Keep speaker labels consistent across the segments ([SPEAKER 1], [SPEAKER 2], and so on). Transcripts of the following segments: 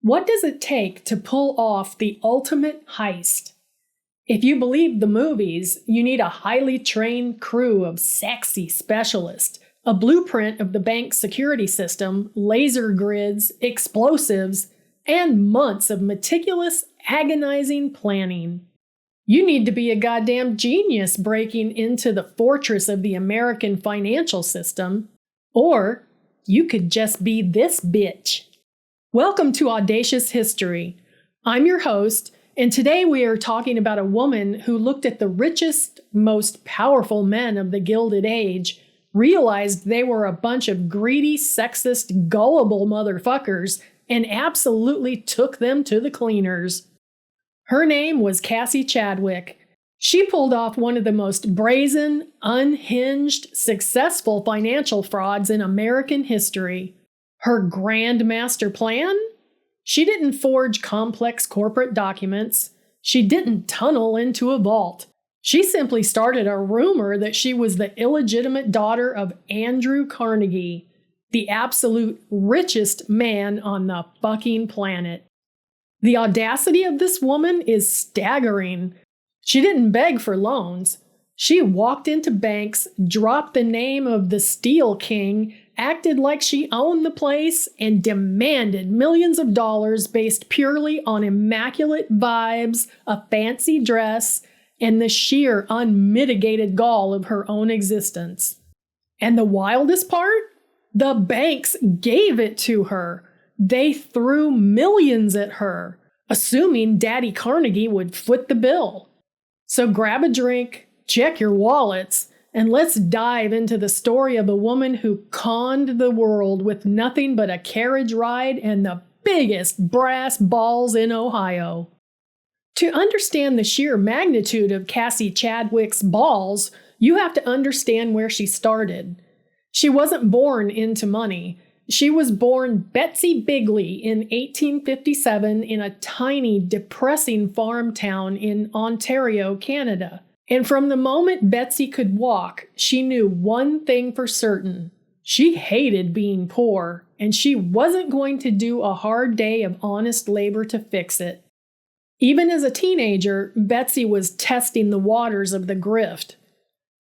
[SPEAKER 1] What does it take to pull off the ultimate heist? If you believe the movies, you need a highly trained crew of sexy specialists, a blueprint of the bank's security system, laser grids, explosives, and months of meticulous, agonizing planning. You need to be a goddamn genius breaking into the fortress of the American financial system. Or you could just be this bitch. Welcome to Audacious History. I'm your host, and today we are talking about a woman who looked at the richest, most powerful men of the Gilded Age, realized they were a bunch of greedy, sexist, gullible motherfuckers, and absolutely took them to the cleaners. Her name was Cassie Chadwick. She pulled off one of the most brazen, unhinged, successful financial frauds in American history. Her grand master plan? She didn't forge complex corporate documents. She didn't tunnel into a vault. She simply started a rumor that she was the illegitimate daughter of Andrew Carnegie, the absolute richest man on the fucking planet. The audacity of this woman is staggering. She didn't beg for loans. She walked into banks, dropped the name of the Steel King, acted like she owned the place, and demanded millions of dollars based purely on immaculate vibes, a fancy dress, and the sheer unmitigated gall of her own existence. And the wildest part? The banks gave it to her. They threw millions at her, assuming Daddy Carnegie would foot the bill. So grab a drink, check your wallets, and let's dive into the story of a woman who conned the world with nothing but a carriage ride and the biggest brass balls in Ohio. To understand the sheer magnitude of Cassie Chadwick's balls, you have to understand where she started. She wasn't born into money. She was born Betsy Bigley in 1857 in a tiny, depressing farm town in Ontario, Canada. And from the moment Betsy could walk, she knew one thing for certain. She hated being poor, and she wasn't going to do a hard day of honest labor to fix it. Even as a teenager, Betsy was testing the waters of the grift.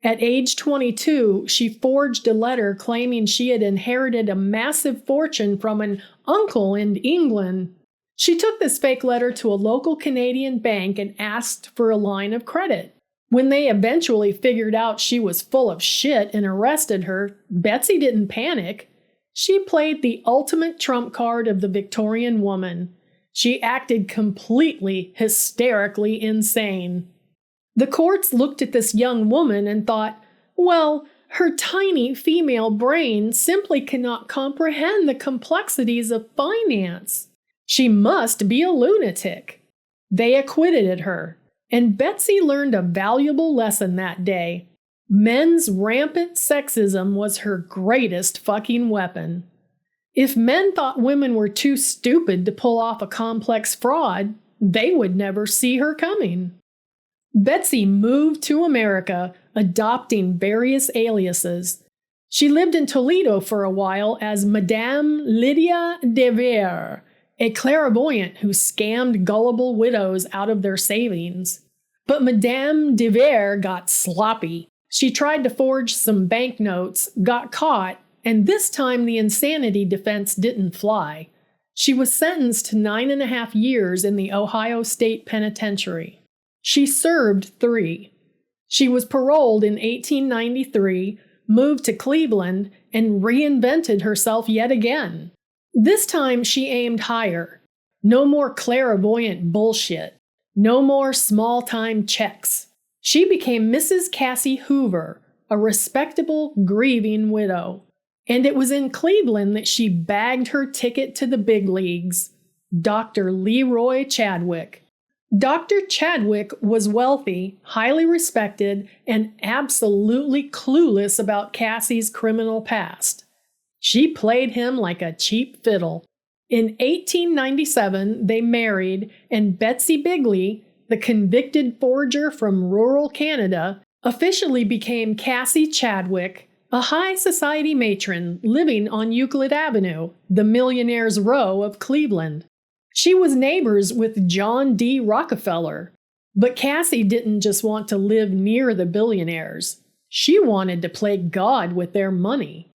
[SPEAKER 1] At age 22, she forged a letter claiming she had inherited a massive fortune from an uncle in England. She took this fake letter to a local Canadian bank and asked for a line of credit. When they eventually figured out she was full of shit and arrested her, Betsy didn't panic. She played the ultimate trump card of the Victorian woman. She acted completely hysterically insane. The courts looked at this young woman and thought, well, her tiny female brain simply cannot comprehend the complexities of finance. She must be a lunatic. They acquitted her. And Betsy learned a valuable lesson that day. Men's rampant sexism was her greatest fucking weapon. If men thought women were too stupid to pull off a complex fraud, they would never see her coming. Betsy moved to America, adopting various aliases. She lived in Toledo for a while as Madame Lydia de Vere, a clairvoyant who scammed gullible widows out of their savings. But Madame de Vere got sloppy. She tried to forge some banknotes, got caught, and this time the insanity defense didn't fly. She was sentenced to 9.5 years in the Ohio State Penitentiary. She served 3. She was paroled in 1893, moved to Cleveland, and reinvented herself yet again. This time she aimed higher. No more clairvoyant bullshit. No more small-time checks. She became Mrs. Cassie Hoover, a respectable, grieving widow. And it was in Cleveland that she bagged her ticket to the big leagues. Dr. Leroy Chadwick. Dr. Chadwick was wealthy, highly respected, and absolutely clueless about Cassie's criminal past. She played him like a cheap fiddle. In 1897, they married, and Betsy Bigley, the convicted forger from rural Canada, officially became Cassie Chadwick, a high society matron living on Euclid Avenue, the Millionaire's Row of Cleveland. She was neighbors with John D. Rockefeller. But Cassie didn't just want to live near the billionaires. She wanted to play God with their money.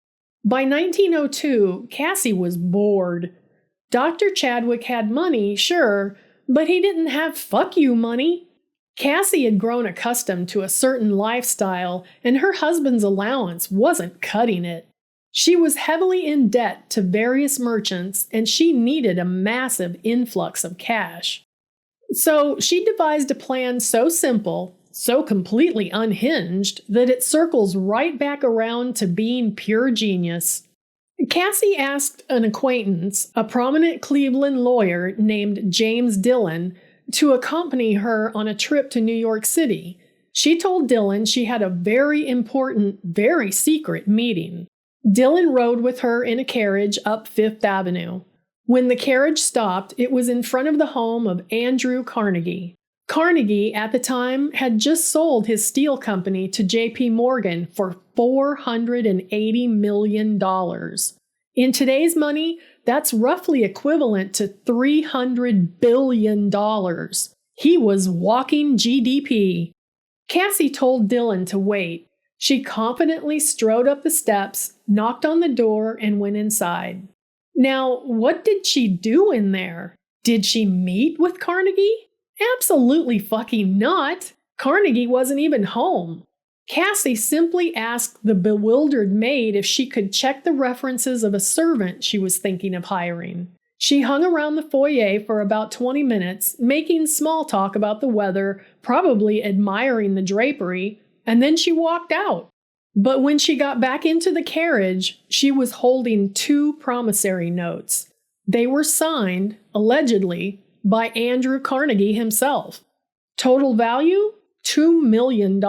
[SPEAKER 1] By 1902, Cassie was bored. Dr. Chadwick had money, sure, but he didn't have fuck you money. Cassie had grown accustomed to a certain lifestyle, and her husband's allowance wasn't cutting it. She was heavily in debt to various merchants, and she needed a massive influx of cash. So she devised a plan so simple, so completely unhinged, that it circles right back around to being pure genius. Cassie asked an acquaintance, a prominent Cleveland lawyer named James Dillon, to accompany her on a trip to New York City. She told Dillon she had a very important, very secret meeting. Dillon rode with her in a carriage up Fifth Avenue. When the carriage stopped, it was in front of the home of Andrew Carnegie. Carnegie, at the time, had just sold his steel company to J.P. Morgan for $480 million. In today's money, that's roughly equivalent to $300 billion. He was walking GDP. Cassie told Dillon to wait. She confidently strode up the steps, knocked on the door, and went inside. Now, what did she do in there? Did she meet with Carnegie? Absolutely fucking not. Carnegie wasn't even home. Cassie simply asked the bewildered maid if she could check the references of a servant she was thinking of hiring. She hung around the foyer for about 20 minutes, making small talk about the weather, probably admiring the drapery, and then she walked out. But when she got back into the carriage, she was holding 2 promissory notes. They were signed, allegedly, by Andrew Carnegie himself. Total value? $2 million.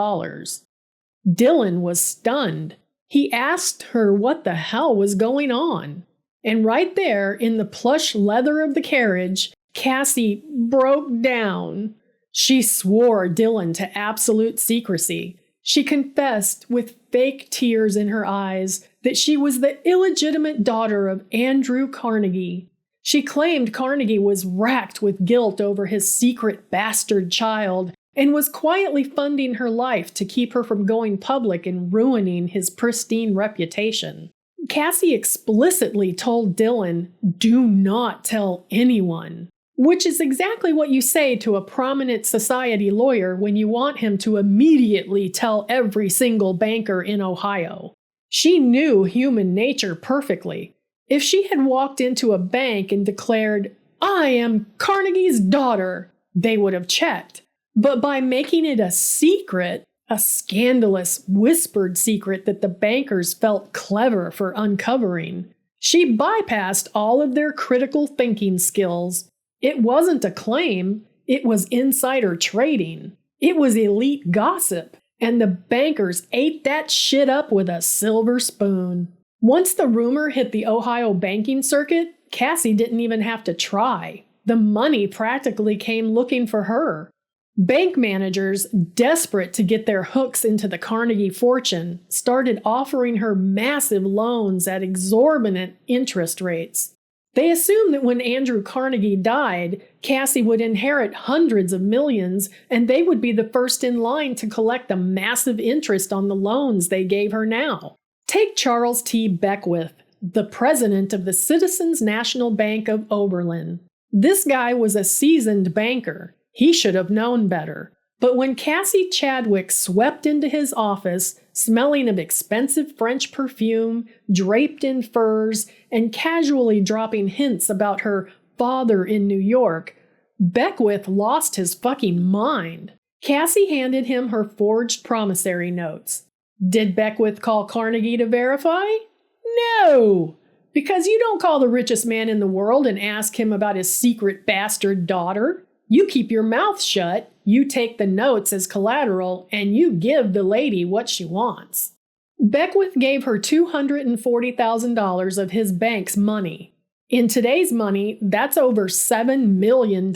[SPEAKER 1] Dillon was stunned. He asked her what the hell was going on. And right there, in the plush leather of the carriage, Cassie broke down. She swore Dillon to absolute secrecy. She confessed, with fake tears in her eyes, that she was the illegitimate daughter of Andrew Carnegie. She claimed Carnegie was racked with guilt over his secret bastard child and was quietly funding her life to keep her from going public and ruining his pristine reputation. Cassie explicitly told Dillon, "Do not tell anyone," which is exactly what you say to a prominent society lawyer when you want him to immediately tell every single banker in Ohio. She knew human nature perfectly. If she had walked into a bank and declared, "I am Carnegie's daughter," they would have checked. But by making it a secret, a scandalous, whispered secret that the bankers felt clever for uncovering, she bypassed all of their critical thinking skills. It wasn't a claim, it was insider trading. It was elite gossip, and the bankers ate that shit up with a silver spoon. Once the rumor hit the Ohio banking circuit, Cassie didn't even have to try. The money practically came looking for her. Bank managers, desperate to get their hooks into the Carnegie fortune, started offering her massive loans at exorbitant interest rates. They assumed that when Andrew Carnegie died, Cassie would inherit hundreds of millions, and they would be the first in line to collect the massive interest on the loans they gave her now. Take Charles T. Beckwith, the president of the Citizens National Bank of Oberlin. This guy was a seasoned banker. He should have known better. But when Cassie Chadwick swept into his office, smelling of expensive French perfume, draped in furs, and casually dropping hints about her father in New York, Beckwith lost his fucking mind. Cassie handed him her forged promissory notes. Did Beckwith call Carnegie to verify? No! Because you don't call the richest man in the world and ask him about his secret bastard daughter. You keep your mouth shut, you take the notes as collateral, and you give the lady what she wants. Beckwith gave her $240,000 of his bank's money. In today's money, that's over $7 million.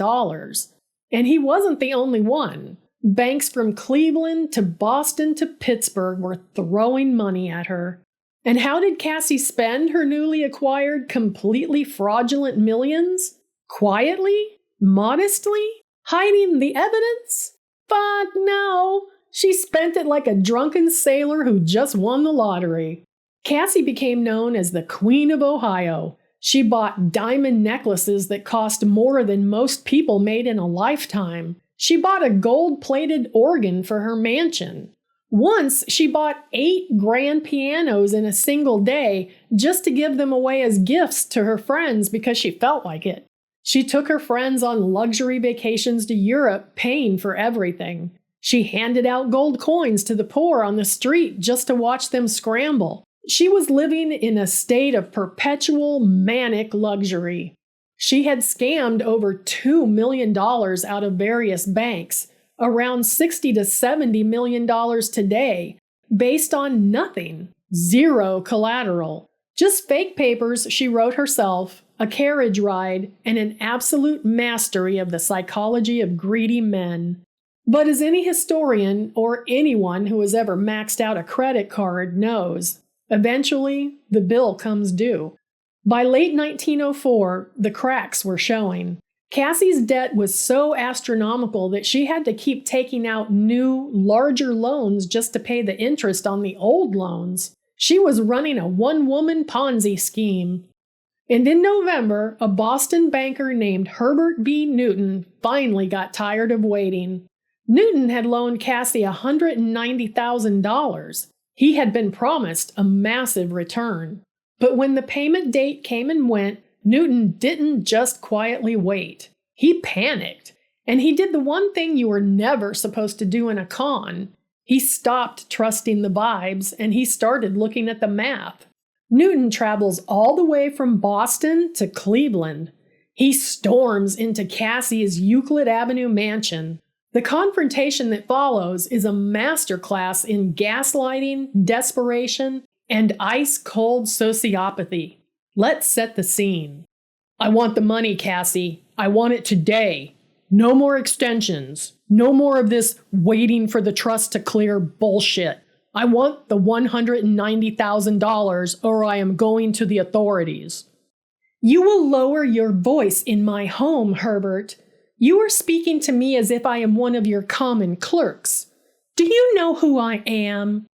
[SPEAKER 1] And he wasn't the only one. Banks from Cleveland to Boston to Pittsburgh were throwing money at her. And how did Cassie spend her newly acquired, completely fraudulent millions? Quietly? Modestly? Hiding the evidence? Fuck no! She spent it like a drunken sailor who just won the lottery. Cassie became known as the Queen of Ohio. She bought diamond necklaces that cost more than most people made in a lifetime. She bought a gold-plated organ for her mansion. Once, she bought 8 grand pianos in a single day just to give them away as gifts to her friends because she felt like it. She took her friends on luxury vacations to Europe, paying for everything. She handed out gold coins to the poor on the street just to watch them scramble. She was living in a state of perpetual manic luxury. She had scammed over $2 million out of various banks, around $60 to $70 million today, based on nothing, zero collateral. Just fake papers she wrote herself, a carriage ride, and an absolute mastery of the psychology of greedy men. But as any historian or anyone who has ever maxed out a credit card knows, eventually the bill comes due. By late 1904, the cracks were showing. Cassie's debt was so astronomical that she had to keep taking out new, larger loans just to pay the interest on the old loans. She was running a one-woman Ponzi scheme. And in November, a Boston banker named Herbert B. Newton finally got tired of waiting. Newton had loaned Cassie $190,000. He had been promised a massive return. But when the payment date came and went, Newton didn't just quietly wait. He panicked. And he did the one thing you were never supposed to do in a con. He stopped trusting the vibes and he started looking at the math. Newton travels all the way from Boston to Cleveland. He storms into Cassie's Euclid Avenue mansion. The confrontation that follows is a masterclass in gaslighting, desperation, and ice-cold sociopathy. Let's set the scene. I want the money, Cassie. I want it today. No more extensions. No more of this waiting for the trust to clear bullshit. I want the $190,000 or I am going to the authorities. You will lower your voice in my home, Herbert. You are speaking to me as if I am one of your common clerks. Do you know who I am?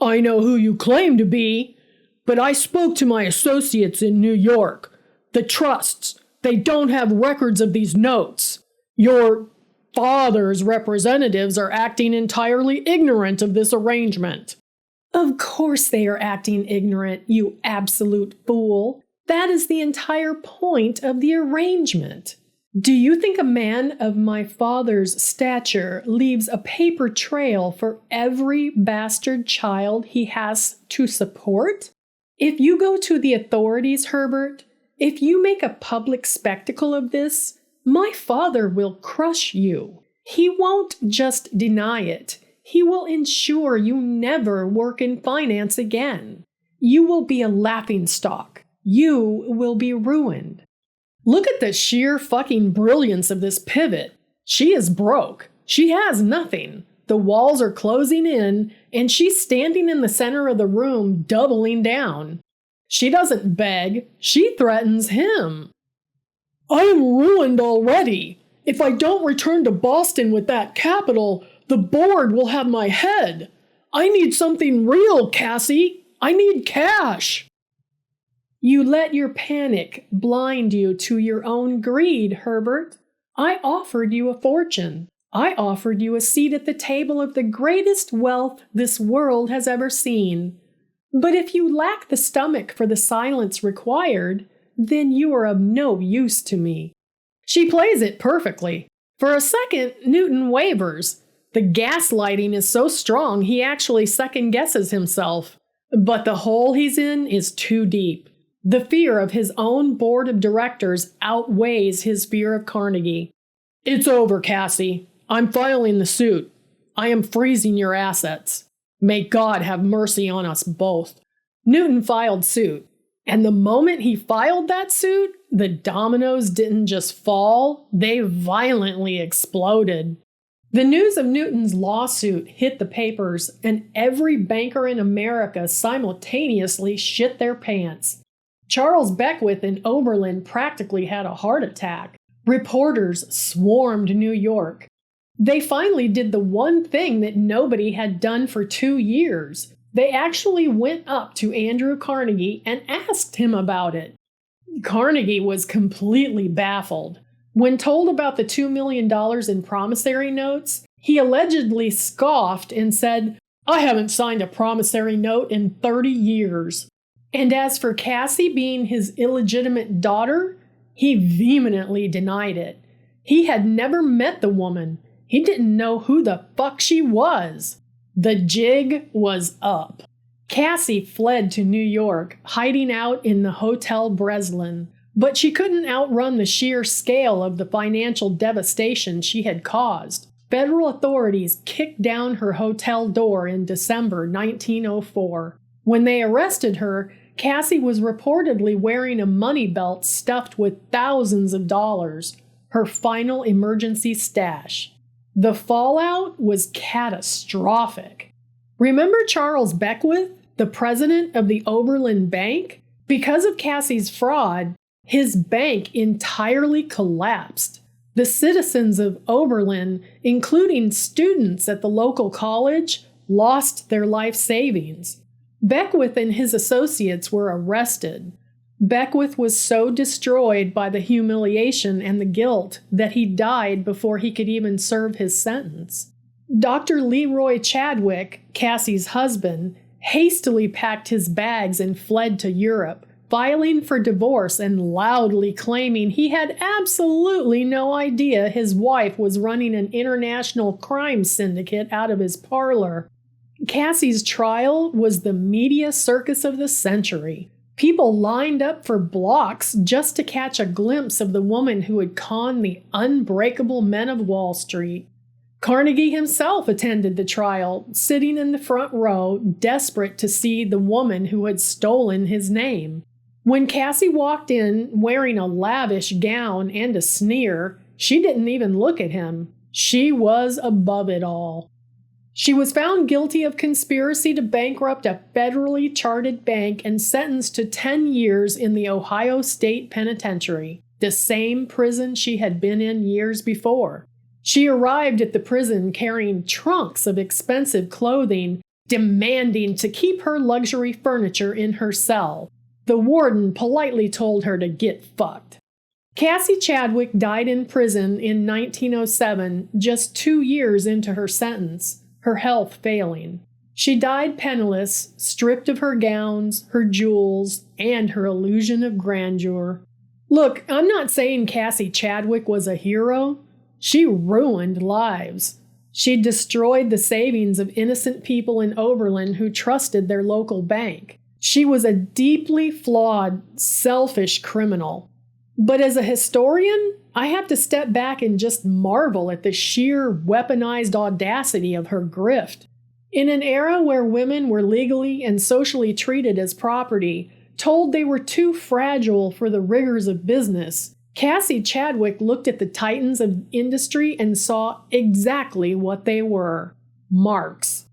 [SPEAKER 1] I know who you claim to be, but I spoke to my associates in New York. The trusts, they don't have records of these notes. Your father's representatives are acting entirely ignorant of this arrangement. Of course they are acting ignorant, you absolute fool. That is the entire point of the arrangement. Do you think a man of my father's stature leaves a paper trail for every bastard child he has to support? If you go to the authorities, Herbert, if you make a public spectacle of this, my father will crush you. He won't just deny it. He will ensure you never work in finance again. You will be a laughingstock. You will be ruined. Look at the sheer fucking brilliance of this pivot. She is broke. She has nothing. The walls are closing in, and she's standing in the center of the room, doubling down. She doesn't beg. She threatens him. I am ruined already. If I don't return to Boston with that capital, the board will have my head. I need something real, Cassie. I need cash. You let your panic blind you to your own greed, Herbert. I offered you a fortune. I offered you a seat at the table of the greatest wealth this world has ever seen. But if you lack the stomach for the silence required, then you are of no use to me. She plays it perfectly. For a second, Newton wavers. The gaslighting is so strong he actually second-guesses himself. But the hole he's in is too deep. The fear of his own board of directors outweighs his fear of Carnegie. It's over, Cassie. I'm filing the suit. I am freezing your assets. May God have mercy on us both. Newton filed suit. And the moment he filed that suit, the dominoes didn't just fall, they violently exploded. The news of Newton's lawsuit hit the papers, and every banker in America simultaneously shit their pants. Charles Beckwith in Oberlin practically had a heart attack. Reporters swarmed New York. They finally did the one thing that nobody had done for 2 years. They actually went up to Andrew Carnegie and asked him about it. Carnegie was completely baffled. When told about the $2 million in promissory notes, he allegedly scoffed and said, "I haven't signed a promissory note in 30 years. And as for Cassie being his illegitimate daughter, he vehemently denied it. He had never met the woman. He didn't know who the fuck she was. The jig was up. Cassie fled to New York, hiding out in the Hotel Breslin. But she couldn't outrun the sheer scale of the financial devastation she had caused. Federal authorities kicked down her hotel door in December 1904. When they arrested her, Cassie was reportedly wearing a money belt stuffed with thousands of dollars, her final emergency stash. The fallout was catastrophic. Remember Charles Beckwith, the president of the Oberlin Bank? Because of Cassie's fraud, his bank entirely collapsed. The citizens of Oberlin, including students at the local college, lost their life savings. Beckwith and his associates were arrested. Beckwith was so destroyed by the humiliation and the guilt that he died before he could even serve his sentence. Dr. Leroy Chadwick, Cassie's husband, hastily packed his bags and fled to Europe, filing for divorce and loudly claiming he had absolutely no idea his wife was running an international crime syndicate out of his parlor. Cassie's trial was the media circus of the century. People lined up for blocks just to catch a glimpse of the woman who had conned the unbreakable men of Wall Street. Carnegie himself attended the trial, sitting in the front row, desperate to see the woman who had stolen his name. When Cassie walked in wearing a lavish gown and a sneer, she didn't even look at him. She was above it all. She was found guilty of conspiracy to bankrupt a federally chartered bank and sentenced to 10 years in the Ohio State Penitentiary, the same prison she had been in years before. She arrived at the prison carrying trunks of expensive clothing, demanding to keep her luxury furniture in her cell. The warden politely told her to get fucked. Cassie Chadwick died in prison in 1907, just 2 years into her sentence, her health failing. She died penniless, stripped of her gowns, her jewels, and her illusion of grandeur. Look, I'm not saying Cassie Chadwick was a hero. She ruined lives. She destroyed the savings of innocent people in Oberlin who trusted their local bank. She was a deeply flawed, selfish criminal. But as a historian, I have to step back and just marvel at the sheer weaponized audacity of her grift. In an era where women were legally and socially treated as property, told they were too fragile for the rigors of business, Cassie Chadwick looked at the titans of industry and saw exactly what they were: marks.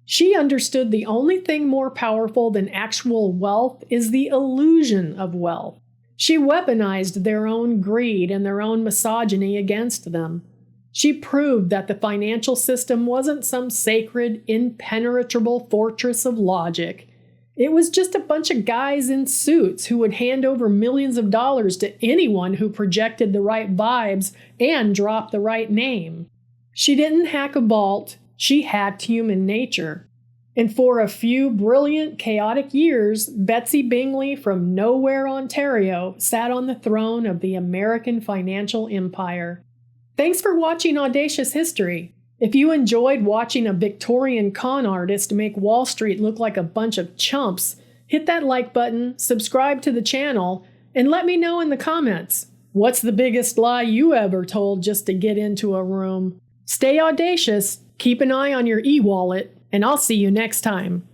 [SPEAKER 1] She understood the only thing more powerful than actual wealth is the illusion of wealth. She weaponized their own greed and their own misogyny against them. She proved that the financial system wasn't some sacred, impenetrable fortress of logic. It was just a bunch of guys in suits who would hand over millions of dollars to anyone who projected the right vibes and dropped the right name. She didn't hack a vault. She hacked human nature. And for a few brilliant, chaotic years, Betsy Bingley from nowhere, Ontario, sat on the throne of the American financial empire. Thanks for watching Audacious History. If you enjoyed watching a Victorian con artist make Wall Street look like a bunch of chumps, hit that like button, subscribe to the channel, and let me know in the comments, what's the biggest lie you ever told just to get into a room? Stay audacious, keep an eye on your e-wallet, and I'll see you next time.